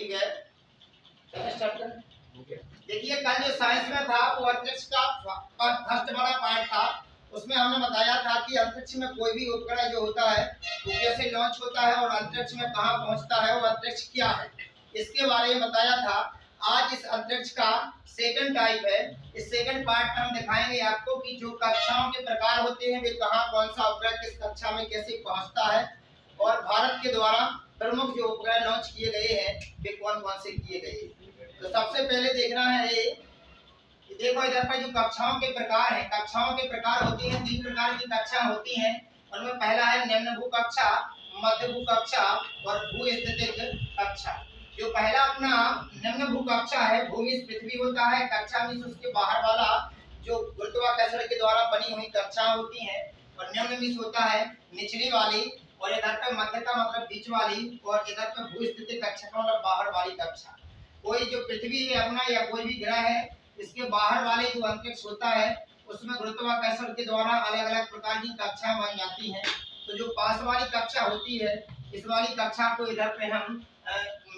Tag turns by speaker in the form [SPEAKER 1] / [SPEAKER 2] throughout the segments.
[SPEAKER 1] ठीक है, स्टार्ट कर। देखिए कल जो साइंस में था वो अंतरिक्ष का फर्स्ट बड़ा पार्ट था। उसमें हमने बताया था कि अंतरिक्ष में कोई भी उपग्रह जो होता है वो कैसे लॉन्च होता है और अंतरिक्ष में कहाँ पहुंचता है, वो अंतरिक्ष क्या है, इसके बारे में बताया था। आज इस अंतरिक्ष का सेकंड टाइप है। इस सेकंड पार्ट में हम दिखाएंगे आपको कि जो कक्षाओं के प्रकार होते हैं वे कहाँ कौन सा उपग्रह किस कक्षा में कैसे पहुंचता है और भारत के द्वारा प्रमुख जो उपग्रह लॉन्च किए गए हैं वे कौन कौन से किए गए। तो सबसे पहले देखना है ये देखो इधर पर जो कक्षाओं के प्रकार हैं, कक्षाओं के प्रकार होती हैं, 3 प्रकार की कक्षा होती हैं। उनमें पहला है निम्न भू कक्षा, मध्य भू कक्षा और भूस्थितिक कक्षा। जो पहला अपना निम्न भू कक्षा है, भूमि पृथ्वी होता है, कक्षा में उसके बाहर वाला जो गुरुत्वाकर्षण के द्वारा बनी हुई कक्षा होती है, और निम्न में होता है निचली वाली, और इधर पे मध्य का मतलब बीच वाली, और इधर पे भूस्थितिक कक्षा का मतलब बाहर वाली कक्षा। कोई जो पृथ्वी है अपना या कोई भी ग्रह है, इसके बाहर वाले जो अंतरिक्ष होता है उसमें गुरुत्वाकर्षण के द्वारा अलग अलग प्रकार की कक्षा बन जाती हैं। तो जो पास वाली कक्षा होती है, इस वाली कक्षा को इधर पे हम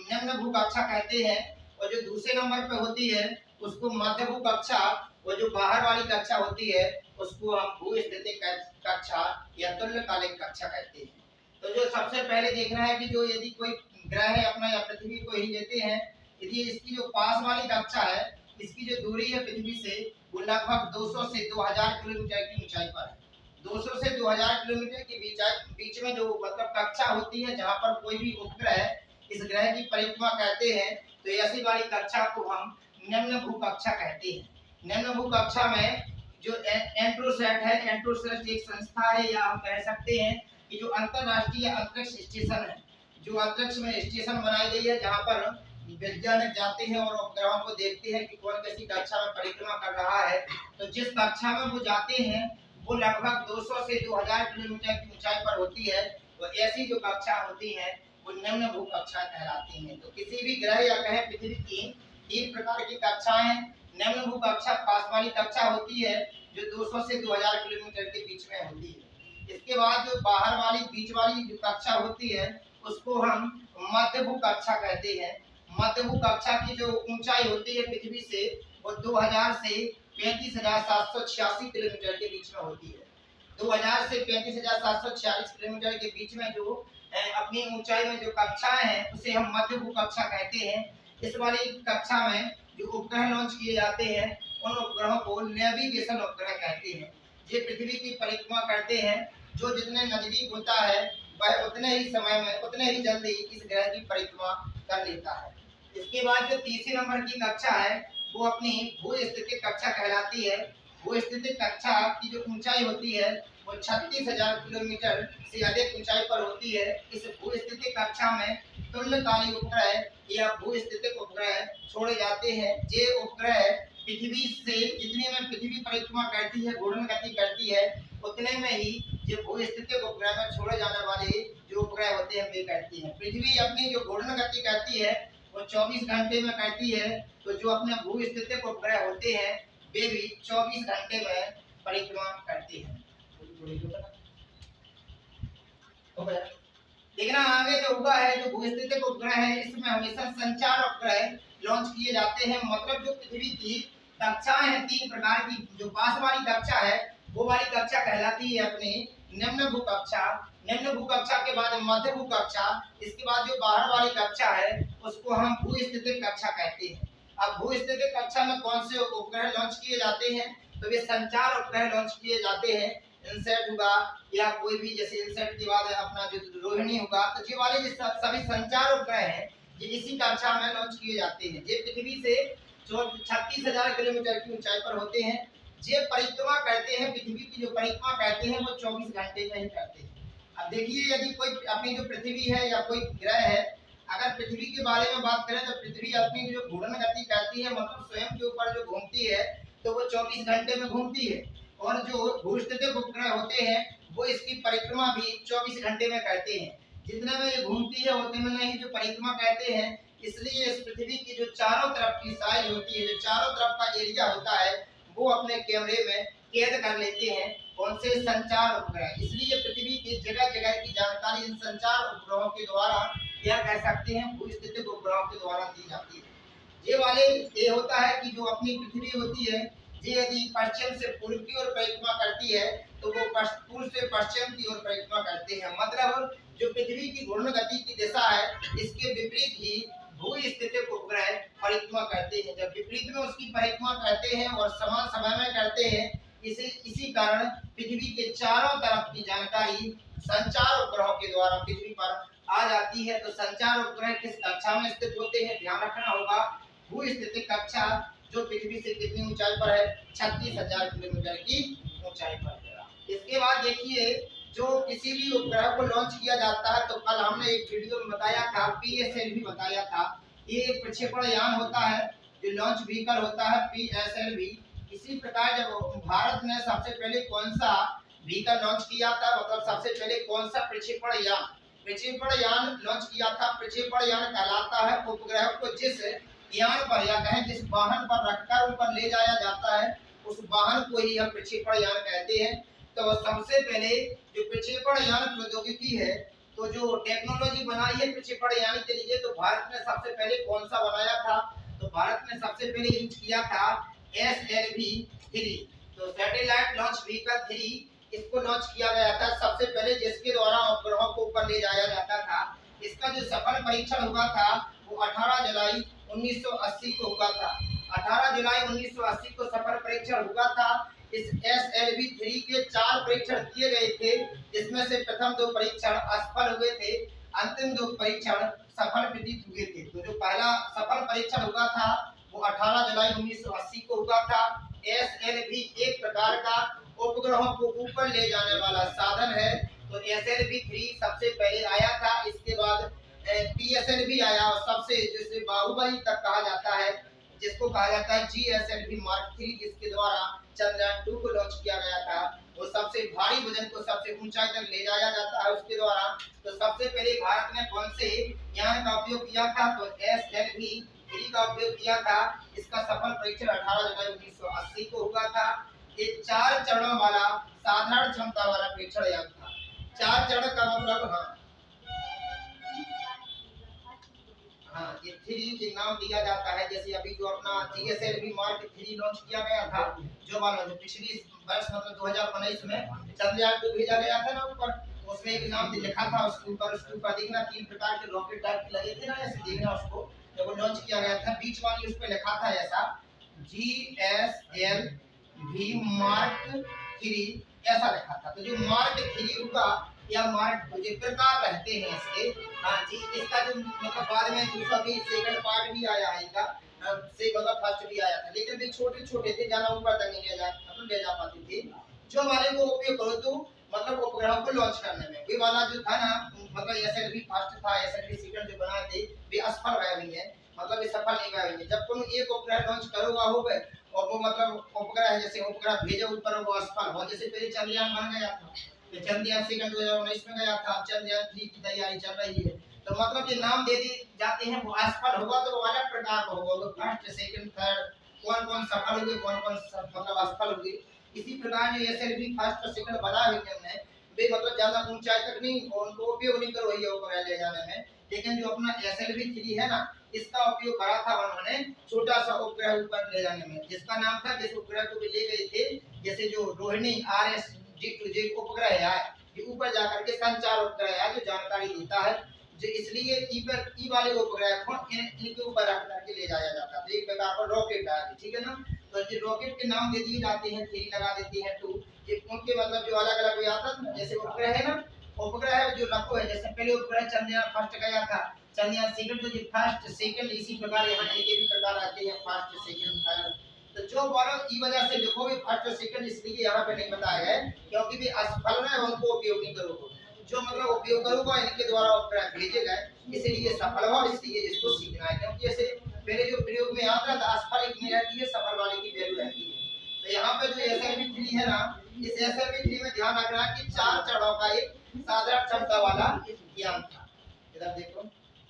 [SPEAKER 1] निम्न भू कक्षा कहते हैं, और जो दूसरे नंबर पे होती है उसको मध्य भू कक्षा, और जो बाहर वाली कक्षा होती है उसको हम भूस्थितिक कक्षा या तुल्यकालिक कक्षा कहते हैं। तो जो सबसे पहले देखना है कि जो यदि कोई ग्रह है अपना या पृथ्वी को ही लेते हैं, यदि इसकी जो पास वाली कक्षा है, इसकी जो दूरी है पृथ्वी से वो लगभग 200 से 2000 किलोमीटर की ऊंचाई पर है। 200 से 2000 किलोमीटर के बीच में जो मतलब कक्षा होती है जहां पर कोई भी उपग्रह इस ग्रह की परिक्रमा करते हैं, तो ऐसी वाली कक्षा को हम निम्न भू कक्षा कहते हैं। निम्न भू कक्षा में जो एंट्रोसैट है, एंट्रोसैट एक संस्था है या हम कह सकते हैं कि जो अंतरराष्ट्रीय अंतरिक्ष स्टेशन है, जो अंतरिक्ष में स्टेशन बनाई गई है जहां पर वैज्ञानिक जाते हैं और उपग्रहों को देखते हैं कि कौन कैसी कक्षा में परिक्रमा कर रहा है। तो जिस कक्षा में वो जाते हैं वो लगभग 200 से 2000 किलोमीटर की ऊंचाई पर होती है, और ऐसी जो कक्षा होती है वो निम्न भू कक्षा कहलाती हैं। तो किसी भी ग्रह या कहें पृथ्वी की 3 प्रकार की कक्षाएं, निम्न भू कक्षा पास वाली कक्षा होती है जो 200 से 2000 किलोमीटर के बीच में होती है। इसके बाद जो बाहर वाली बीच वाली जो कक्षा होती है उसको हम मध्य भू कक्षा कहते हैं। मध्य भू कक्षा की जो ऊंचाई होती है पृथ्वी से वो 2000 से 35786 किलोमीटर के बीच में होती है। 2000 से 35746 किलोमीटर के बीच में जो अपनी ऊंचाई में जो कक्षाएं हैं उसे हम मध्य भू कक्षा कहते हैं। इस वाली कक्षा में जो उपग्रह लॉन्च किए जाते हैं उन उपग्रहों को नेविगेशन उपग्रह कहते हैं। ये पृथ्वी की परिक्रमा करते हैं, जो जितने नजदीक होता है वह उतने ही समय में उतने ही जल्दी इस ग्रह की परिक्रमा कर लेता है। इसके बाद जो तीसरे नंबर की कक्षा है वो अपनी भूस्थितिक कक्षा कहलाती है। भूस्थितिक कक्षा की जो ऊंचाई होती है वो 36,000 किलोमीटर से अधिक ऊंचाई पर होती है। इस भूस्थितिक कक्षा में तुल्यकालिक उपग्रह या भूस्थितिक उपग्रह छोड़े जाते हैं। ये उपग्रह पृथ्वी से जितने में पृथ्वी परिक्रमा करती है, घूर्णन गति करती है, उतने में ही जो भूस्थितिक उपग्रह में छोड़े जाने वाले जो उपग्रह होते हैं वे करती है। पृथ्वी अपनी जो घूर्णन गति करती है वो 24 घंटे में करती है, तो जो अपने भूस्थितिक उपग्रह होते हैं वे भी 24 घंटे में परिक्रमा करते हैं। देखना आगे जो हुआ है जो भूस्थितिक उपग्रह है इसमें हमेशा संचार उपग्रह लॉन्च किए जाते हैं। मतलब जो पृथ्वी की कक्षाएं हैं 3 प्रकार की, जो पास वाली कक्षा है वो वाली कक्षा कहलाती है अपनी निम्न भू कक्षा। निम्न भू कक्षा के बाद मध्य भू कक्षा, इसके बाद जो बाहर वाली कक्षा है उसको हम भूस्थितिक कक्षा कहते हैं। अब भूस्थितिक कक्षा में कौन से उपग्रह लॉन्च किए जाते हैं, तो वे संचार उपग्रह लॉन्च किए जाते हैं। इनसेट होगा या कोई भी, जैसे इनसेट के बाद अपना जो रोहिणी होगा, तो ये वाले जो सभी संचार उपग्रह हैं ये इसी कक्षा में लॉन्च किए जाते हैं। ये पृथ्वी से 36,000 किलोमीटर की ऊंचाई पर होते हैं। ये परिक्रमा करते हैं, पृथ्वी की जो परिक्रमा करते हैं वो 24 घंटे में ही करते हैं। अब देखिए यदि कोई अपनी जो पृथ्वी है या कोई ग्रह है, अगर पृथ्वी के बारे में बात करें तो पृथ्वी अपनी जो घूर्णन गति करती है, मतलब स्वयं के ऊपर जो घूमती है तो वो 24 घंटे में घूमती है, और जो भूस्थितिक उपग्रह होते हैं वो इसकी परिक्रमा भी 24 घंटे में करते हैं। जितने में ये घूमती है उतने में ही जो परिक्रमा करते हैं। इसलिए इस पृथ्वी की जो चारों तरफ की साइज होती है, जो चारों तरफ का एरिया होता है, वो अपने कैमरे में कैद कर लेते हैं। कौन से संचार उपग्रह, इसलिए पृथ्वी की जगह जगह की जानकारी इन संचार उपग्रहों के द्वारा क्या कह सकते हैं, भूस्थितिक उपग्रहों के द्वारा दी जाती है। ये होता है कि जो अपनी पृथ्वी होती है, ये यदि पश्चिम से पूर्व की ओर परिक्रमा करती है तो वो पूर्व से पश्चिम की ओर परिक्रमा करते हैं। मतलब जो पृथ्वी की घूर्णन गति की दिशा है, इसके विपरीत ही भूस्थितिक उपग्रह परिक्रमा करते हैं। जब विपरीत में उसकी परिक्रमा करते हैं और समान समय में करते हैं, इसी कारण पृथ्वी के चारों तरफ की जानकारी संचार उपग्रहों के द्वारा पृथ्वी पर आ जाती है। तो संचार उपग्रह किस कक्षा में स्थित होते हैं, ध्यान रखना होगा। भूस्थितिक कक्षा जो पृथ्वी से कितनी ऊंचाई पर है, 36,000 किलोमीटर की ऊंचाई पर है। इसके बाद देखिए, जो किसी भी उपग्रह को लॉन्च किया जाता है, तो कल हमने एक वीडियो में बताया था, PSLV बताया था, ये एक प्रक्षेपण यान होता है, जो लॉन्च व्हीकल होता है PSLV। इसी प्रकार जब भारत ने सबसे पहले कौन सा व्हीकल लॉन्च किया था, मतलब सबसे पहले कौन सा प्रक्षेपण यान लॉन्च किया था। प्रक्षेपण यान कहलाता है उपग्रह को जिस यान पर या कहें जिस वाहन पर रखकर ऊपर ले जाया जाता है, उस वाहन को ही हम प्रक्षेपण यान कहते हैं। तो सबसे पहले जो प्रक्षेपण यान प्रौद्योगिकी है, तो जो टेक्नोलॉजी बनाई है प्रक्षेपण यान के लिए, तो भारत ने सबसे पहले कौन सा बनाया था, तो भारत ने सबसे पहले यूज किया था SLV-3। तो सैटेलाइट लॉन्च व्हीकल 3 इसको लॉन्च किया गया था सबसे पहले, जिसके द्वारा उपग्रहों को ऊपर ले जाया जाता था। इसका जो सफल परीक्षण हुआ था वो 18 जुलाई 1980 को हुआ था। 18 जुलाई 1980 को सफल परीक्षण हुआ था। इस SLV-3 के 4 परीक्षण किए गए थे, जिसमें से प्रथम 2 परीक्षण असफल हुए थे, अंतिम 2 परीक्षण सफल प्रतीत हुए थे। तो जो पहला सफल परीक्षण हुआ था वो 18 जुलाई 1980 को हुआ था। SLV एक प्रकार का उपग्रहों को ऊपर ले जाने वाला साधन है। तो SLV-3 सबसे पहले आया था। इसके बाद PSLV आया और सबसे जिसे बाहुबली तक कहा जाता है, जिसको कहा जाता है GSLV Mark 3, जिसके द्वारा चंद्रयान 2 को लॉन्च किया गया था। वो सबसे भारी वजन को सबसे ऊंचाई तक ले जाया जाता है उसके द्वारा। तो सबसे पहले भारत ने कौन से यान का उपयोग किया था, तो SLV-3 का उपयोग किया था। इसका सफल परीक्षण 18 जुलाई 1980 को हुआ था। एक 4 चरणों वाला साधारण क्षमता वाला परीक्षण यान था। 4 चरण का मतलब हाँ, ये 3 के नाम दिया जाता है। जैसे अभी जो अपना GSLV Mark 3 लॉन्च किया गया था, जो पिछली वर्ष मतलब 2019 में चंद्रयान 2 भेजा गया था ना ऊपर, उसमें एक नाम लिखा था उसके ऊपर देखना 3 प्रकार के रॉकेट टाइप के लगे थे ना, ऐसे देखना उसको जब वो लॉन्च किया गया था, बीच वाली उस पे लिखा था ऐसा GSLV Mark 3 ऐसा लिखा था। तो जो Mark 3 होगा या मार्क जो प्रकार रहते हैं इसके, हाँ जी, इसका जो मतलब बाद में दूसरा भी सेकंड पार्ट भी आया है इनका, से मतलब फर्स्ट भी आया था, लेकिन वे छोटे छोटे थे, ज्यादा ऊपर तक नहीं ले जा पाते थे। जो वाले को उपयोग करो तो मतलब उपग्रह को लॉन्च करने में, वे वाला जो था ना, मतलब SLV फर्स्ट था, SLV सेकंड जो बनाए थे, वे असफल गए हुए हैं, मतलब ये सफल नहीं गए हुए हैं। जब तुम एक उपग्रह लॉन्च करोगा हो गए और वो मतलब उपग्रह जैसे उपग्रह भेजो ऊपर वो असफल हो, जैसे पहले चंद्रयान बन गया था, चंद्रयान सेकंड 2019 में गया था, चंद्रयान 3 की तैयारी चल रही है। तो मतलब ये नाम दे दी जाते हैं, वो असफल होगा तो वो अलग प्रकार का होगा, वो फर्स्ट सेकंड थर्ड कौन कौन सफल हुए कौन कौन मतलब असफल हुए। इसी प्रकार जो SLV फर्स्ट और सेकंड बना है हमने, वे मतलब ज्यादा ऊंचाई तक नहीं उनको उपयोग नहीं करो ये उपग्रह ले जाने में, लेकिन जो अपना SLV-3 है ना, इसका उपयोग करा था उन्होंने छोटा सा उपग्रह ऊपर ले जाने में, जिसका नाम था, जिस उपग्रह को भी ले गए थे, जैसे जो रोहिणी RSG-2J उपग्रह है, ये ऊपर जाकर के संचार उपग्रह है जो जानकारी देता है, जो इसलिए ई वाले उपग्रह को इनके ऊपर रख करके ले जाया जाता है। एक प्रकार का रॉकेट है, ठीक है ना। तो ये रॉकेट के नाम दे दिए जाते हैं, 3 लगा देती है 2, ये उनके मतलब जो अलग अलग आता है, जैसे उपग्रह है ना, उपग्रह जो रखो है, जैसे पहले उपग्रह चंद्रयान फर्स्ट गया था, चंद्रयान सेकंड, तो ये फर्स्ट सेकंड इसी प्रकार यहाँ के भी प्रकार आते हैं, फर्स्ट सेकंड थर्ड। तो जो बोलो की वजह से लिखोगे फर्स्ट और सेकंड, इसलिए यहाँ पे नहीं बताया है क्योंकि भी असफल है, उनको उपयोग नहीं करोगे, जो मतलब उपयोग करूंगा इनके द्वारा उपग्रह भेजे गए, इसलिए सफल हुआ, इसलिए इसको सीखना है, क्योंकि ऐसे मेरे जो प्रयोग में आता था असफल इतनी रहती है, सफल वाले की वैल्यू रहती है। तो यहाँ पे जो SLV-3 है ना, इस SLV-3 में ध्यान रखना कि 4 चरणों का एक साधारण क्षमता वाला यान था। इधर देखो,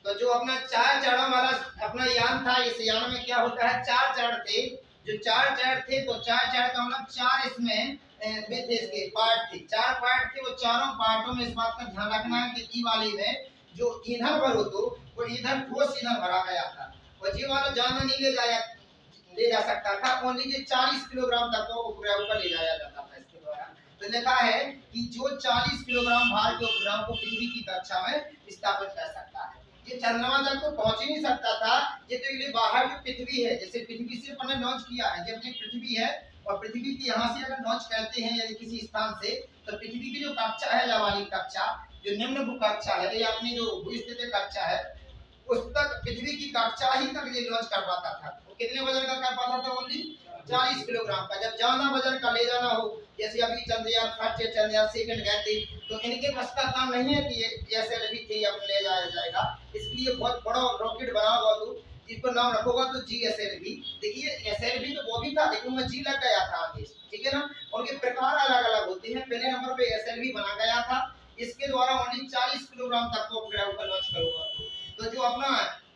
[SPEAKER 1] तो जो अपना 4 चरणों वाला अपना यान था, इस यान में क्या होता है, 4 चरण थे। जो 4 चरण थे, तो 4 चरण का मतलब 4 इसमें थे, इसके पार्ट थे, 4 पार्ट थे। वो चारों पार्टों में इस बात का ध्यान रखना है कि ई वाले में जो ईंधन भरो तो वो ईंधन ठोस ईंधन भरा गया था, और ये वाला जाना नहीं ले जा सकता था। ओनली ये 40 किलोग्राम तक को उपग्रह पर ले जाया जाता था इसके द्वारा। तो लिखा है कि जो 40 किलोग्राम भार के उपग्रह को पृथ्वी की कक्षा में स्थापित कर सकता है। ये चंद्रमा तक तो पहुंच ही नहीं सकता था, ये तो ये बाहर जो पृथ्वी है, जैसे पृथ्वी से अपन ने लॉन्च किया है, जब पृथ्वी है और पृथ्वी के यहाँ से अगर लॉन्च करते हैं यदि किसी स्थान से, तो पृथ्वी की जो कक्षा है, लवालिक कक्षा, जो निम्न भू कक्षा है या अपनी जो भूस्थितिक कक्षा है, उस तक पृथ्वी की कक्षा ही तक ये लॉन्च कर पाता था। वो कितने वजन का कर पाता था? ओनली 40 किलोग्राम का। जब ज्यादा वजन का ले जाना हो, जैसे अभी चंद्रयान फर्स्ट या चंद्रयान सेकंड गए थे, तो इनके बस का काम नहीं है कि ये SLV थी अब ले जाया जाएगा। इसलिए बहुत बड़ा रॉकेट बना होगा, तो जिसको नाम रखोगा तो GSLV। देखिए SLV तो वो भी था, लेकिन उनमें G लग गया था आगे, ठीक है ना। उनके प्रकार अलग अलग होते हैं। पहले नंबर पे SLV बना गया था, इसके द्वारा ओनली 40 किलोग्राम तक को उपग्रह पर लॉन्च करोगा। तो जो अपना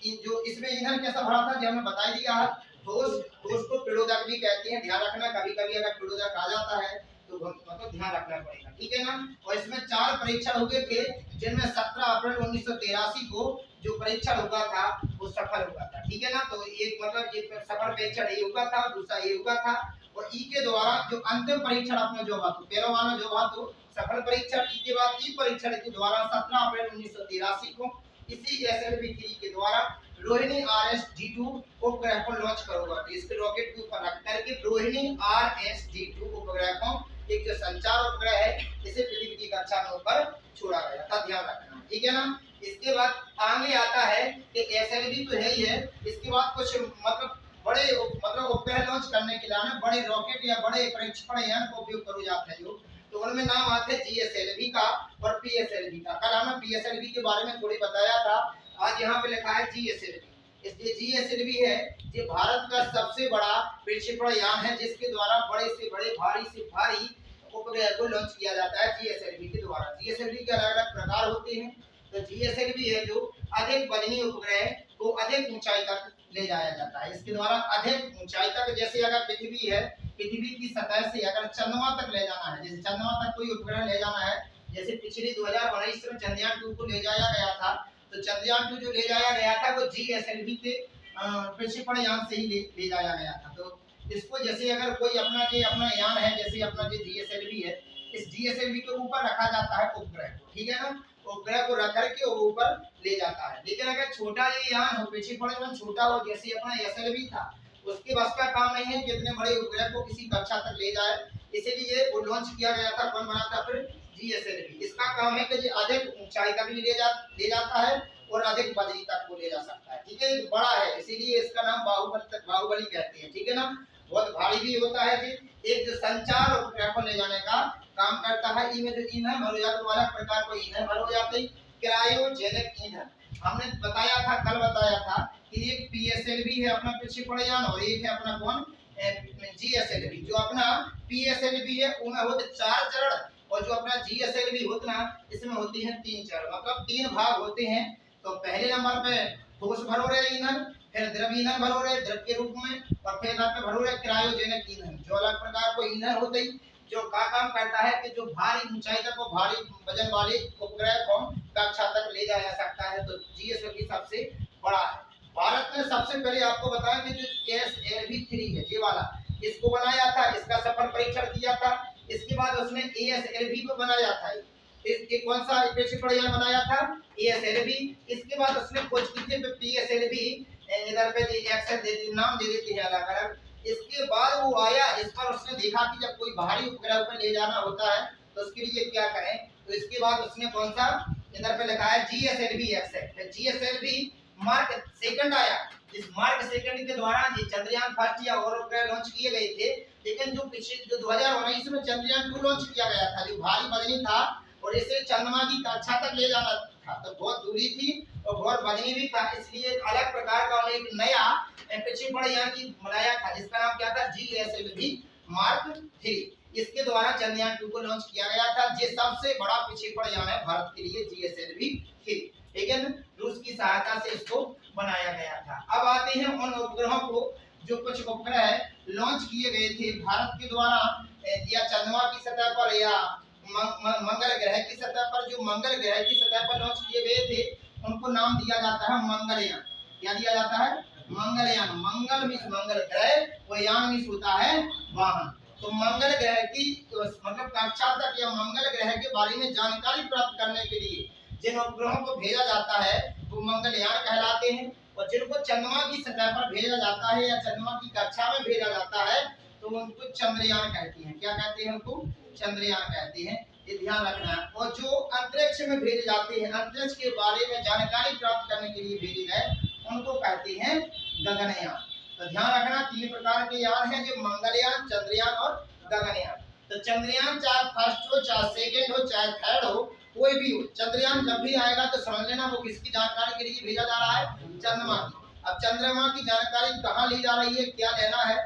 [SPEAKER 1] जो इसमें ईंधन कैसा भरा था, जो हमने बता दिया है। ठोस को पेड़ोदक भी कहते हैं, ध्यान रखना। कभी-कभी अगर पेड़ोदक आ जाता है तो मतलब ध्यान रखना पड़ेगा, ठीक है ना। और इसमें 4 परीक्षण हुए थे, जिनमें 17 अप्रैल 1983 को जो परीक्षण हुआ था वो सफल हुआ था, ठीक है ना। तो एक मतलब ये सफल परीक्षण ये हुआ था, दूसरा ये हुआ था। और ई के द्वारा जो अंतिम परीक्षण अपना जो हुआ, तो पहला वाला जो हुआ तो सफल परीक्षण, ई के बाद ई परीक्षण के द्वारा 17 अप्रैल 1983 को इसी SLV-3 के द्वारा रोहिणी RS-D2 उपग्रह को लॉन्च करोगा। तो इसके रॉकेट के ऊपर रख करके रोहिणी RS-D2 उपग्रह को, एक जो संचार उपग्रह है, इसे पृथ्वी की कक्षा में ऊपर छोड़ा गया था, ध्यान रखना, ठीक है ना। इसके बाद आगे आता है कि SLV तो है ही है, इसके बाद कुछ मतलब बड़े उपग्रह लॉन्च करने के लिए बड़े रॉकेट या बड़े प्रक्षेपण यान का उपयोग करो जाते हैं जो, तो उनमें नाम आते हैं GSLV का और PSLV का। कल हमने PSLV के बारे में थोड़ी बताया था, आज यहाँ पे लिखा है GSLV। इसलिए GSLV है, ये भारत का सबसे बड़ा प्रक्षेपण यान है, जिसके द्वारा बड़े से बड़े, भारी से भारी उपग्रह को लॉन्च किया जाता है GSLV के द्वारा। GSLV के अलग अलग प्रकार होते हैं। तो GSLV है जो अधिक वजनी उपग्रह को अधिक ऊंचाई तक ले जाया जाता है। इसके द्वारा अधिक ऊंचाई तक, जैसे अगर पृथ्वी है, पृथ्वी की सतह से अगर चंद्रमा तक ले जाना है, जैसे चंद्रमा तक कोई उपग्रह ले जाना है, जैसे पिछले 2019 में चंद्रयान 2 को ले जाया गया था, तो चंद्रयान 2 जो ले जाया गया था वो GSLV के प्रक्षेपण यान से ही ले जाया गया था। तो इसको जैसे अगर कोई अपना यान है, जैसे अपना जो GSLV है, इस GSLV के ऊपर रखा जाता है उपग्रह, ठीक है ना। उपग्रह को रख करके वो ऊपर ले जाता है। लेकिन अगर छोटा ये यान हो, प्रक्षेपण यान छोटा हो, जैसे अपना SLV था, उसके बस का काम नहीं है कि इतने बड़े उपग्रह को किसी कक्षा तक ले जाए, इसीलिए वो लॉन्च किया गया था। कौन बना था? फिर GSLV। इसका काम है कि अधिक ऊंचाई तक भी ले जाता है और अधिक बजरी तक को ले जा सकता है, ठीक है। बड़ा है, इसीलिए इसका नाम बाहुबली कहते हैं, ठीक है ना। बहुत भारी भी होता है। फिर एक जो संचार उपग्रह को ले जाने का काम करता है, इनमें जो ईंधन भरो जाता है, अलग प्रकार को ईंधन भरो जाते हैं, क्रायोजेनिक ईंधन। हमने बताया था, कल बताया था कि एक PSLV है अपना प्रक्षेपण यान, और एक है अपना कौन? GSLV। जो अपना PSLV है उनमें होते 4 चरण, और जो अपना GSLV होता है इसमें होती है 3 चरण, मतलब 3 भाग होते हैं। तो पहले नंबर पे ठोस भरो रहे ईंधन, फिर द्रव ईंधन भरो रहे द्रव के रूप में, और फिर भरो रहे क्रायोजेनिक ईंधन, जो अलग प्रकार को ईंधन होते ही जो का काम करता है कि जो भारी ऊंचाई तक को, भारी वजन वाले उपग्रह को कक्षा तक ले जाया जा सकता है। तो GSLV सबसे बड़ा है। भारत ने सबसे पहले आपको बताया कि जो SLV-3 है, ये वाला, इसको बनाया था, इसका सफल परीक्षण किया था। इसके बाद उसने ASLV को बनाया था। इसके कौन सा प्रक्षेपण यान बनाया था? ASLV। इसके बाद उसने खोज की थी PSLV, इधर पे नाम दे देते हैं अलग अलग। इसके बाद वो आया, इस पर उसने देखा कि जब कोई भारी उपग्रह पर ले जाना होता है तो उसके लिए क्या करें। तो इसके बाद उसने कौन सा, इधर पे लिखा है GSLV-X। GSLV मार्क सेकंड आया। इस मार्क सेकंड के द्वारा ये चंद्रयान फर्स्ट या और उपग्रह लॉन्च किए गए थे। लेकिन जो पिछले 2019 में चंद्रयान 2 लॉन्च किया गया था, जो भारी वजनी था और इसे चंद्रमा की कक्षा तक ले जाना था, तो बहुत दूरी थी और बहुत वजनी भी था, इसलिए अलग प्रकार का एक नया प्रक्षेपण यान की बनाया था, जिसका नाम क्या था? GSLV mark 3। इसके द्वारा चंद्रयान 2 को लॉन्च किया गया था। ये सबसे बड़ा प्रक्षेपण यान है भारत के लिए, GSLV-3, लेकिन रूस की सहायता से इसको बनाया गया था। अब आते हैं उन उपग्रहों को, जो कुछ उपग्रह लॉन्च किए गए थे भारत के द्वारा, या चंद्रमा की सतह पर या मंगल ग्रह की सतह पर। जो मंगल ग्रह की सतह पर लॉन्च किए गए थे उनको नाम दिया जाता है मंगलयान। क्या दिया जाता है? मंगलयान। मंगल मीन्स मंगल ग्रह, वो यान मीन्स होता है वाहन। तो मंगल ग्रह की मतलब कक्षा तक या मंगल ग्रह के बारे में जानकारी प्राप्त करने के लिए जिन उपग्रहों को भेजा जाता है वो मंगलयान कहलाते हैं। और जिनको चंद्रमा की सतह पर भेजा जाता है या चंद्रमा की कक्षा में भेजा जाता है तो उनको चंद्रयान कहते हैं। क्या कहते हैं? उनको चंद्रयान कहते हैं। ये ध्यान रखना है। और जो अंतरिक्ष में भेजे जाते हैं, अंतरिक्ष के बारे में जानकारी प्राप्त करने के लिए भेजे गए, उनको कहते हैं गगनयान। तो ध्यान रखना 3 प्रकार के यान हैं, जो मंगलयान, चंद्रयान और गगनयान। तो चंद्रयान चाहे फर्स्ट हो, चाहे सेकंड हो, चाहे थर्ड हो, कोई भी हो, चंद्रयान जब भी आएगा तो समझ लेना वो किसकी जानकारी के लिए भेजा जा रहा है? चंद्रमा की। अब चंद्रमा की जानकारी कहाँ ली जा रही है, क्या लेना है,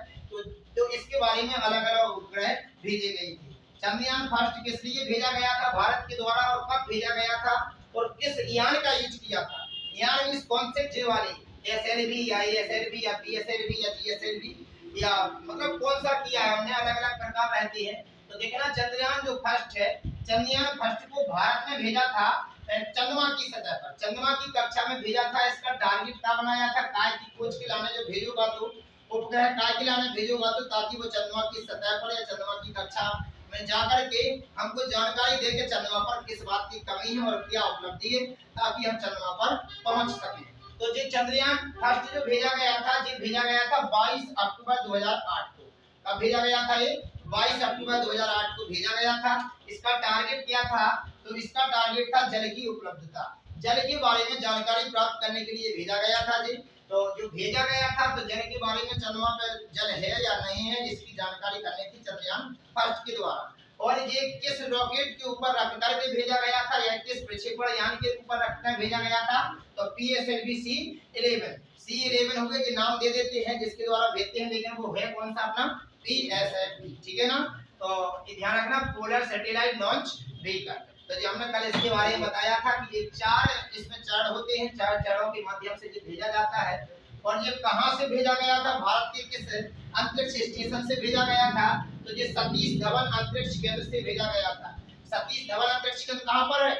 [SPEAKER 1] तो इसके बारे में अलग अलग उपग्रह भेजे गए थे। चंद्रयान फर्स्ट किस लिए भेजा गया था भारत के द्वारा और कब भेजा गया था और किस यान का यूज किया था? यान मींस कॉन्सेप्ट वाले एसएलवी या एएसएलवी या पीएसएलवी या जीएसएलवी या मतलब कौन सा किया है हमने, अलग अलग प्रकार रहते हैं। तो देखना चंद्रयान जो फर्स्ट है, चंद्रयान फर्स्ट को भारत में भेजा था चंद्रमा की सतह पर, चंद्रमा की कक्षा में भेजा था। इसका टारगेट क्या बनाया था? काय की खोज के लाने जो भेजोगा तो उपग्रह काय के लाने भेजोगा तो ताकि वो चंद्रमा की सतह पर या चंद्रमा की कक्षा में जाकर के हमको जानकारी दे के चंद्रमा पर किस बात की कमी है और क्या उपलब्धि है, ताकि हम चंद्रमा पर पहुंच सकें। तो जो चंद्रयान फर्स्ट जो भेजा गया था, जो भेजा गया था 22 अक्टूबर 2008 को। कब भेजा गया था? ये 22 अक्टूबर 2008 को भेजा गया था। इसका टारगेट क्या था? तो इसका टारगेट था जल की उपलब्धता, जल के बारे में जानकारी प्राप्त करने के लिए भेजा गया था जी। तो जो भेजा गया था तो जल के बारे में चंद्रमा पर जल है या नहीं है इसकी जानकारी करने की चंद्रयान फर्स्ट के द्वारा। और ये किस रॉकेट के ऊपर रख करके भेजा गया था या किस प्रक्षेपण यान के ऊपर रखकर भेजा गया था? तो पीएसएलवी C11। C11 हो गए कि नाम दे देते हैं जिसके द्वारा भेजते हैं, लेकिन वो है कौन सा? अपना पीएसएलवी। ठीक है ना? तो ध्यान रखना, पोलर सैटेलाइट लॉन्च व्हीकल। तो जो हमने कल इसके बारे में बताया था कि ये 4 इसमें चरण होते हैं, 4 चरणों के माध्यम से ये भेजा जाता है। और ये कहां से भेजा गया था? भारत के किस अंतरिक्ष स्टेशन से भेजा गया था? तो ये सतीश धवन अंतरिक्ष केंद्र से भेजा गया था। सतीश धवन अंतरिक्ष केंद्र कहां पर है?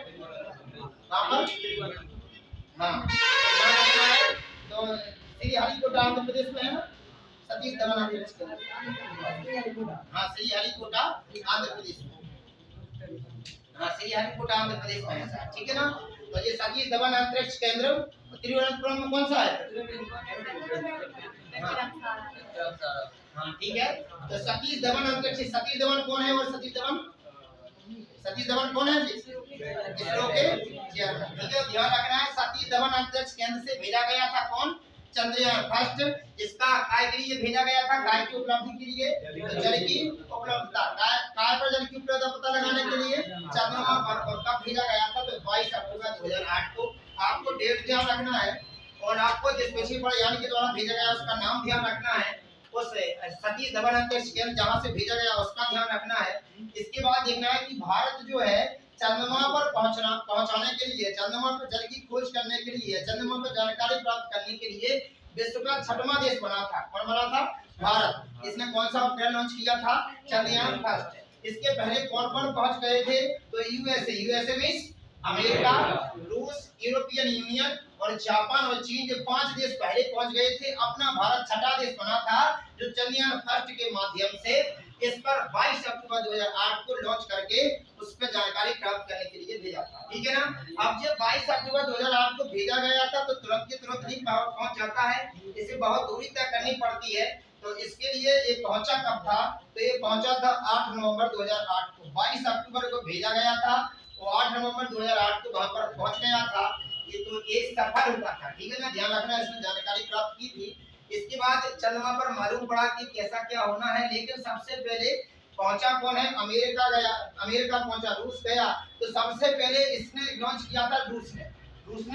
[SPEAKER 1] कहां पर? हाँ, तो श्रीहरिकोटा आंध्र प्रदेश में है ना सतीश धवन अंतरिक्ष केंद्र। हाँ, श्रीहरिकोटा आंध्र प्रदेश में। हाँ, श्रीहरिकोटा आंध्र प्रदेश में है सर। ठीक है ना? तो ये सतीश धवन अंतरिक्ष केंद्र तिरुवनंतपुरम में कौन सा है? हाँ, ठीक है। तो सतीश धवन अंतरिक्ष, सतीश धवन कौन है? और सतीश धवन कौन है? इसरो के चेयरमैन। ठीक है, ध्यान रखना है। सतीश धवन अंतरिक्ष केंद्र से भेजा गया था कौन? चंद्रयान फर्स्ट। इसका काय के लिए भेजा गया था? काय की उपलब्धि के लिए, तो जल की उपलब्धता। काय पर जल की उपलब्धता पता लगाने के लिए चंद्रमा पर। और कब भेजा गया था? तो 22 अक्टूबर 2008 को। आपको डेट ध्यान रखना है और आपको जिस प्रक्षेपण यान के द्वारा भेजा गया उसका नाम ध्यान रखना है। उस सतीश धवन अंतरिक्ष केंद्र जहां से भेजा गया उसका ध्यान रखना है। इसके बाद देखना है कि भारत जो है चंद्रमा पर पहुंचाने के लिए, चंद्रमा पर जल की खोज करने के लिए, चंद्रमा पर जानकारी प्राप्त करने के लिए विश्व का 6वां देश बना था। कौन बना था? भारत। इसने कौन सा उपग्रह लॉन्च किया था? चंद्रयान फर्स्ट। इसके पहले कौन कौन पहुंच गए थे? तो यूएसए मींस अमेरिका, रूस, यूरोपियन यूनियन और जापान और चीन के 5 देश पहले पहुंच गए थे। अपना भारत 6वां देश बना था जो चंद्रयान फर्स्ट के माध्यम से इस पर 22 अक्टूबर 2008 को लॉन्च करके उस पर जानकारी प्राप्त करने के लिए भेजा था। ठीक है ना? अब जब 22 अक्टूबर 2008 को भेजा गया था तो तुरंत के तुरंत नहीं पहुंच जाता है, इसे बहुत दूरी तय करनी पड़ती है। तो इसके लिए ये पहुंचा कब था? तो ये पहुंचा था 8 नवंबर 2008 को। 22 अक्टूबर को भेजा गया था, वो 8 नवंबर 2008 को वहां पर पहुंच गया था। ये तो एक सफर हुआ था। ठीक है ना? ध्यान रखना, इसमें जानकारी प्राप्त की थी। इसके बाद चंद्रमा पर मालूम पड़ा कि कैसा क्या होना है, लेकिन सबसे पहले पहुंचा कौन है? अमेरिका गया, अमेरिका पहुंचा, रूस गया। तो सबसे पहले इसने लॉन्च किया था रूस ने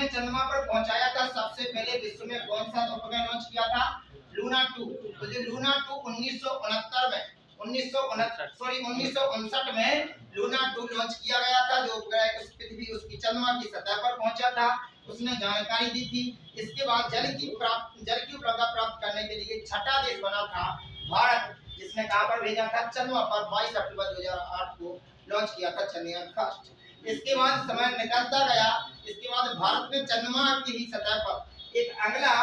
[SPEAKER 1] चंद्रमा पर पहुंचाया था। सबसे पहले विश्व में कौन सा उपग्रह लॉन्च किया था? लूना 2। तो जो लूना 2 1969 में 1959 में लूना 2 लॉन्च किया गया था, जो उपग्रह पृथ्वी उसकी चंद्रमा की सतह पर पहुंचा था। उसने जानकारी दी थी। इसके बाद जल की उपलब्धता प्राप्त करने के लिए 6वां देश बना था भारत, जिसने कहां पर भेजा था? चंद्रमा पर 22 अक्टूबर 2008 को लॉन्च किया था चंद्रयान फर्स्ट। इसके बाद समय निकलता गया, इसके बाद भारत में चंद्रमा की ही सतह पर एक अगला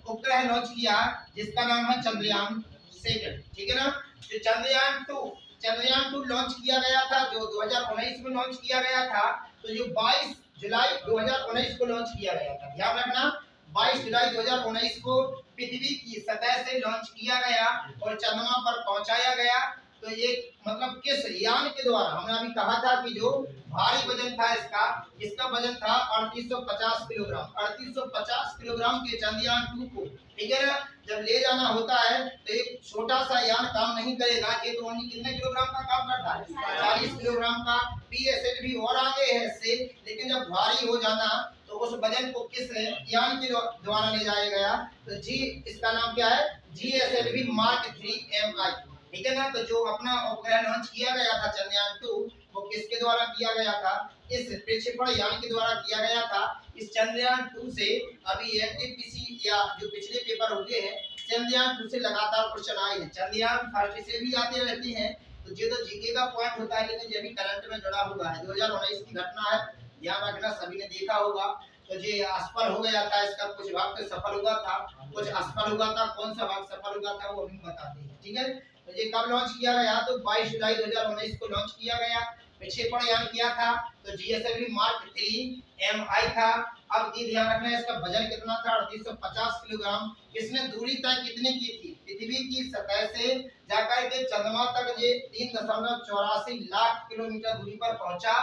[SPEAKER 1] उपग्रह लॉन्च किया जिसका नाम है चंद्रयान सेकंड, ठीक है ना। जो चंद्रयान 2 लॉन्च किया गया था, जो 2019 में लॉन्च किया गया था। तो जो 22 जुलाई 2019 को लॉन्च किया गया था, ध्यान रखना 22 जुलाई 2019 को पृथ्वी की सतह से लॉन्च किया गया और चंद्रमा पर पहुंचाया गया। तो ये मतलब किस यान के द्वारा, हमने अभी कहा था कि जो भारी वजन था इसका वजन था 3850 किलोग्राम, 3850 किलोग्राम के चंद्रयान 2 को, ठीक है ना, जब ले जाना होता है तो एक छोटा सा यान काम नहीं करेगा। ये तो ओनली कितने किलोग्राम का काम करता है, 40 किलोग्राम का। पीएसएल भी और आगे है इससे, लेकिन जब भारी हो जाना तो उस वजन को किस यान के द्वारा ले जाया गया। तो जी इसका नाम क्या है, जीएसएलवी मार्क 3 MI, ठीक है ना। तो जो अपना उपग्रह लॉन्च किया गया था चंद्रयान 2, वो किसके द्वारा किया गया था, इस प्रक्षेपण यान के द्वारा किया गया था। इस चंद्रयान 2 से अभी एनटीपीसी या जो पिछले पेपर हुए हैं, चंद्रयान 2 से लगातार क्वेश्चन आए हैं। चंद्रयान फर्स्ट से भी आते रहते हैं, तो ये तो जीके का पॉइंट होता है, लेकिन ये भी करंट में जुड़ा हुआ है। 2019 की घटना है, ध्यान रखना, सभी ने देखा होगा। तो ये असफल हो गया था, इसका कुछ भाग तो सफल हुआ था, कुछ असफल हुआ था। कौन सा भाग सफल हुआ था वो हम बताते हैं, ठीक है। तो ये कब लॉन्च किया गया, तो 22 जुलाई 2019 को लॉन्च किया गया, प्रक्षेपण यान किया था। तो जीएसएलवी मार्क 3 MI था। अब ये ध्यान रखना है, इसका वजन कितना था, 3850 किलोग्राम। इसने दूरी तय कितनी की थी, पृथ्वी की सतह से जाकर के चंद्रमा तक ये 3.84 लाख किलोमीटर दूरी पर पहुंचा।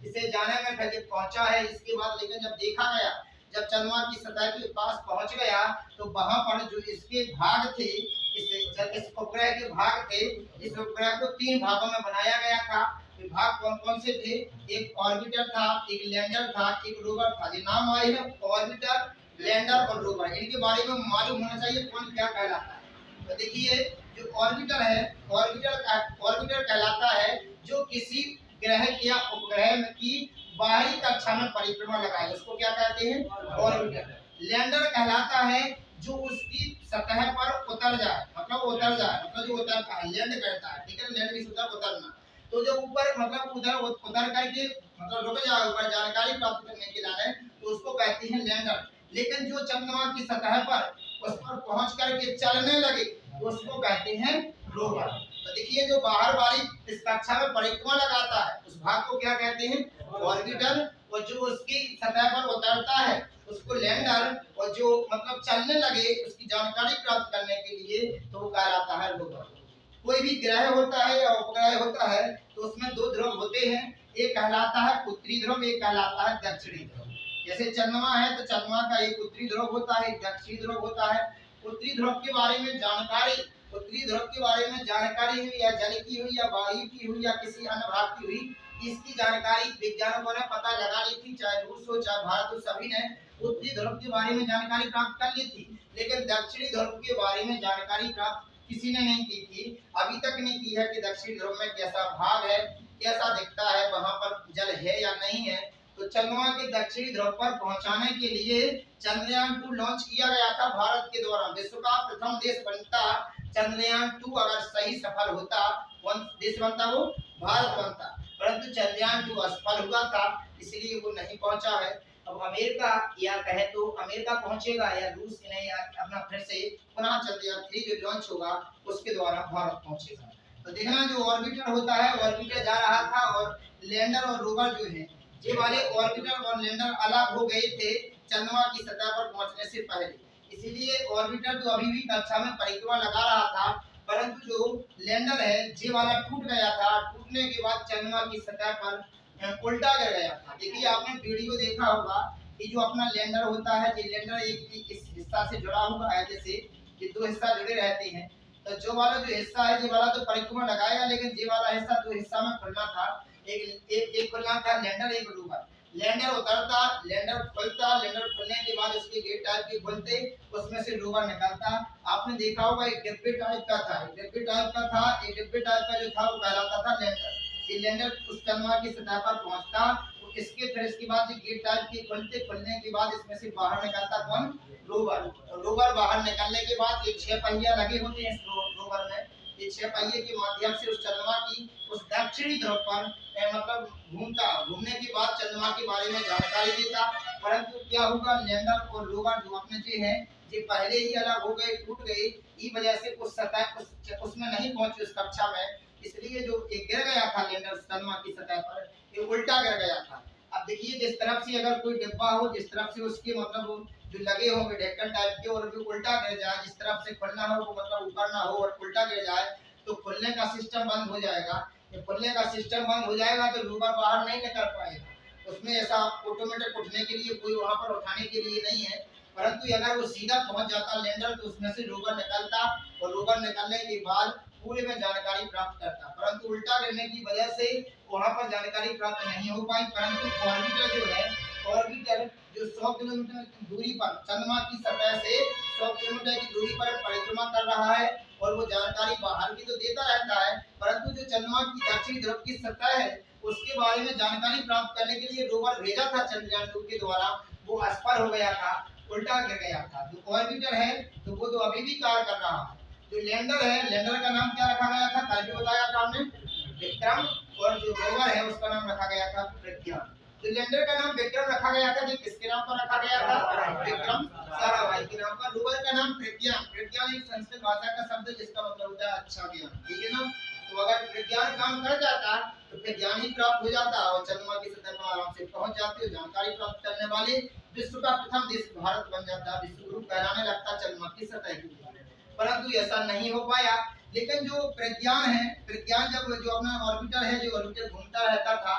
[SPEAKER 1] इसे जाने में पहले पहुंचा है, इसके बाद लेकिन जब देखा गया, जब चंद्रमा की सतह के पास पहुंच गया, तो वहां पर जो इसके भाग थे, इस उपग्रह के भाग थे, इस उपग्रह को 3 भागों में बनाया गया था। भाग कौन कौन से थे, एक ऑर्बिटर था, एक लैंडर था, एक रोवर था। ये नाम आए हैं ऑर्बिटर, लैंडर और रोवर, इनके बारे में मालूम होना चाहिए कौन क्या कहलाता है। तो देखिए जो ऑर्बिटर है, ऑर्बिटर कहलाता है जो किसी ग्रह या उपग्रह की बाहरी कक्षा में परिक्रमा लगाए, उसको क्या कहते हैं, ऑर्बिटर। लैंडर कहलाता है जो उसकी सतह पर उतर जाए, मतलब जो उतरता है, लैंड करता है, ठीक है, लैंड भी उतरना। तो जो ऊपर मतलब उतर करके मतलब रुक जाए, ऊपर जानकारी प्राप्त करने के लिए, तो उसको कहते हैं लैंडर। लेकिन जो चंद्रमा की सतह पर उस पर पहुंच करके चलने लगे, तो उसको कहते हैं रोवर। तो देखिए जो बाहर वाली इस कक्षा में परिक्रमा लगाता है, उस भाग को क्या कहते हैं, ऑर्बिटर। और जो उसकी सतह पर उतरता है उसको लैंडर, और जो मतलब चलने लगे उसकी जानकारी प्राप्त करने के लिए, तो वो कहलाता है रोवर। कोई भी ग्रह होता है या उपग्रह होता है, तो उसमें 2 ध्रुव होते हैं, एक कहलाता है उत्तरी ध्रुव, एक कहलाता है दक्षिणी ध्रुव। जैसे चंद्रमा है तो चंद्रमा का एक उत्तरी ध्रुव होता है, एक दक्षिणी ध्रुव होता है। उत्तरी ध्रुव के बारे में जानकारी हुई या जल की हुई या वायु की हुई या किसी अन्य भाग की हुई, इसकी जानकारी विज्ञानिकों ने पता लगा ली थी, चाहे रूस हो चाहे भारत हो, सभी ने उत्तरी ध्रुव के बारे में जानकारी प्राप्त कर ली थी। लेकिन दक्षिणी ध्रुव के बारे में जानकारी प्राप्त किसी ने नहीं की थी, अभी तक नहीं की है कि दक्षिणी ध्रुव में कैसा भाग है, कैसा दिखता है, वहां पर जल है या नहीं है। तो चंद्रमा के दक्षिणी ध्रुव पर पहुंचाने के लिए चंद्रयान 2 लॉन्च किया गया था भारत के द्वारा। विश्व का प्रथम देश बनता चंद्रयान 2, अगर सही सफल होता, कौन देश बनता, वो भारत बनता। परंतु चंद्रयान 2 असफल हुआ था, इसलिए वो नहीं पहुंचा है। अब अमेरिका या कहे तो अमेरिका पहुंचेगा या रूस ने या अपना फिर से पुनः चंद्रयान 3 जो लॉन्च होगा उसके द्वारा भारत पहुंचेगा। तो देखना जो ऑर्बिटर होता है, ऑर्बिटर जा रहा था, और लैंडर और रोवर जो है, ये वाले ऑर्बिटर और लैंडर अलग हो गए थे चंद्रमा की सतह पर पहुंचने से पहले। इसीलिए ऑर्बिटर तो अभी भी कक्षा में परिक्रमा लगा रहा था, परंतु जो लैंडर है ये वाला टूट गया था। टूटने के बाद चंद्रमा की सतह पर उल्टा गिर गया था। देखिए आपने वीडियो देखा होगा कि जो अपना लैंडर होता है, ये लैंडर एक इस हिस्सा से जुड़ा हुआ है, जैसे ये 2 हिस्सा जुड़े रहते हैं। तो जो वाला जो हिस्सा है, ये वाला तो परिक्रमा लगाएगा, लेकिन ये वाला हिस्सा 2 हिस्सा में खुलना था, एक खुलना था लैंडर, एक रोवर। लैंडर उतरता, लैंडर खुलता, लैंडर खुलने के बाद उसके गेट टाइप के खुलते, उसमें से रोवर निकलता। आपने देखा होगा एक डिब्बे टाइप का था, एक डिब्बे टाइप का जो था वो कहलाता था लैंडर। ये लैंडर उस चंद्रमा की सतह पर पहुंचता, तो इसके बाद ये गेट टाइप के खुलने के बाद इसमें से बाहर निकलता कौन, रोवर। रोवर बाहर निकलने के बाद ये 6 पहिया लगे होते हैं इस रोवर में, ये 6 पहिए के माध्यम से उस चंद्रमा की उस दक्षिणी ध्रुव पर मतलब घूमने के बाद चंद्रमा के बारे में जानकारी देता। परंतु क्या होगा, लैंडर और रोवर जो अपने जो है ये पहले ही अलग हो गए, टूट गए, इस वजह से उस सतह उसमें नहीं पहुंचे उस कक्षा में। इसलिए जो एक गिर गया था लैंडर चंद्रमा की सतह पर, ये उल्टा गिर गया था। अब देखिए जिस तरफ से अगर कोई डिब्बा हो, जिस तरफ से उसके मतलब जो लगे होंगे ढक्कन टाइप के, और जो उल्टा गिर जाए, जिस तरफ से खुलना हो वो मतलब ऊपर ना हो और उल्टा गिर जाए, तो खुलने का सिस्टम बंद हो जाएगा। जब खुलने का सिस्टम बंद हो जाएगा तो रोवर बाहर नहीं निकल पाएगा। उसमें ऐसा ऑटोमेटिक उठने के लिए कोई वहां पर उठाने के लिए नहीं है। परंतु अगर वो सीधा पहुंच जाता लैंडर, तो उसमें से रोवर निकलता और रोवर निकलने के बाद पूरे में जानकारी प्राप्त करता। परंतु उल्टा गिरने की वजह से वहां पर जानकारी प्राप्त नहीं हो पाई। परंतु ऑर्बिटर जो है, ऑर्बिटर जो 100 किलोमीटर की दूरी पर चंद्रमा की सतह से 100 किलोमीटर की दूरी पर परिक्रमा कर रहा है, और वो जानकारी बाहर की तो देता रहता है, परंतु जो चंद्रमा की दक्षिणी ध्रुव की सतह है उसके बारे में जानकारी प्राप्त करने के लिए रोवर भेजा था चंद्रयान 2 के द्वारा, वो असफल हो गया था, उल्टा गिर गया था। जो ऑर्बिटर है तो वो तो अभी भी कार्य कर रहा है। जो लैंडर है, लैंडर का नाम क्या रखा गया था, कल भी बताया था हमने, विक्रम। और जो रोवर है उसका नाम रखा गया था प्रज्ञान। तो लैंडर का नाम विक्रम रखा गया था, जो किसके नाम पर रखा गया था, विक्रम साराभाई के नाम पर। रोवर का नाम प्रज्ञान। प्रज्ञान एक संस्कृत भाषा का शब्द है जिसका मतलब होता है अच्छा ज्ञान, ठीक है ना। तो अगर प्रज्ञान काम कर जाता तो फिर ज्ञान ही प्राप्त हो जाता और चंद्रमा की सतह पर आराम से पहुंच जाते। जानकारी प्राप्त करने वाले विश्व का प्रथम देश भारत बन जाता, विश्व गुरु कहलाने लगता चंद्रमा की सतह की। परंतु ऐसा नहीं हो पाया। लेकिन जो प्रज्ञान है, प्रज्ञान जब जो अपना ऑर्बिटर है, जो ऑर्बिटर घूमता रहता था,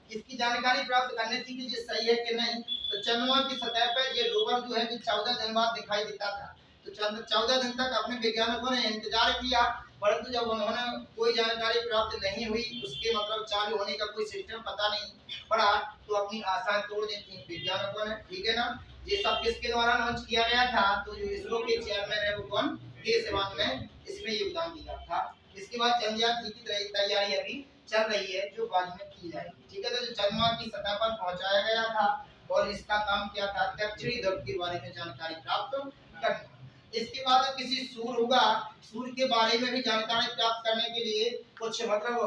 [SPEAKER 1] इसकी जानकारी प्राप्त करने थी कि ये सही है कि नहीं। तो चंद्रमा की सतह पर ये रोवर जो है जो 14 दिन बाद दिखाई देता था। तो 14 दिन तक अपने वैज्ञानिकों ने इंतजार किया, परंतु जब उन्होंने कोई जानकारी प्राप्त नहीं हुई, उसके मतलब चालू होने का कोई सिस्टम पता नहीं पड़ा, तो अपनी आशा तोड़ दी थी वैज्ञानिकों ने, ठीक है ना। ये सब किसके द्वारा लॉन्च किया गया था, तो जो इसरो के चेयरमैन है वो कौन, के सिवान ने इसमें योगदान दिया था। इसके बाद चंद्रयान 3 की तैयारी अभी चल रही है, जो बाद में की जाएगी, ठीक है। तो जो चंद्रमा की सतह पर पहुंचाया गया था और इसका काम क्या था, दक्षिणी ध्रुव के बारे में जानकारी प्राप्त करना। इसके बाद किसी सूर्य होगा, सूर्य के बारे में भी जानकारी प्राप्त करने के लिए कुछ मतलब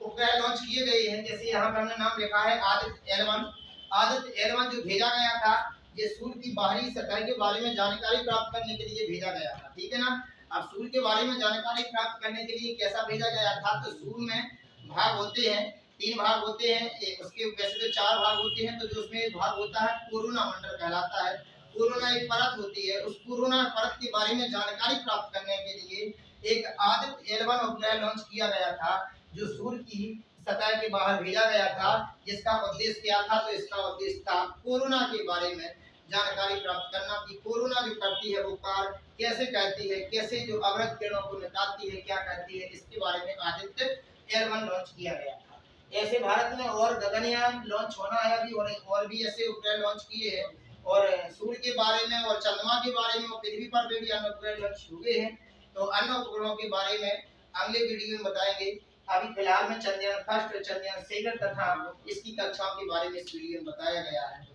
[SPEAKER 1] उपग्रह लॉन्च किए गए हैं। जैसे यहाँ पर हमने नाम लिखा है आदित्य L1। आदित्य L1 जो भेजा गया था, ये सूर्य की बाहरी सतह के बारे में जानकारी प्राप्त करने के लिए भेजा गया था, ठीक है ना। अब सूर्य के बारे में जानकारी प्राप्त करने के लिए कैसा भेजा गया था, तो सूर्य में भाग होते हैं, 3 भाग होते हैं, उसके वैसे तो 4 भाग होते हैं। तो जो उसमें एक भाग होता है कोरोना मंडल कहलाता है, कोरोना एक परत होती है। उस कोरोना परत के बारे में जानकारी प्राप्त करने के लिए एक आदित्य L1 उपग्रह लॉन्च किया गया था, जो सूर्य की सतह के बाहर भेजा गया था। जिसका उद्देश्य क्या था, तो इसका उद्देश्य था कोरोना के बारे में जानकारी प्राप्त करना कि कोरोना जो करती है वो कार्य कैसे करती है, कैसे जो अवरक्त किरणों को निकालती है, क्या करती है, इसके बारे में आदित्य L1 लॉन्च किया गया था। ऐसे भारत में और गगनयान लॉन्च होना है अभी, और भी ऐसे उपग्रह लॉन्च किए हैं, और सूर्य के बारे में और चंद्रमा के बारे में और पृथ्वी पर भी अन्य उपग्रह लॉन्च हुए हैं। तो अन्य उपग्रहों के बारे में अगले वीडियो में बताएंगे। अभी फिलहाल में चंद्रयान फर्स्ट, चंद्रयान सेकंड तथा इसकी कक्षाओं के बारे में इस वीडियो में बताया गया है।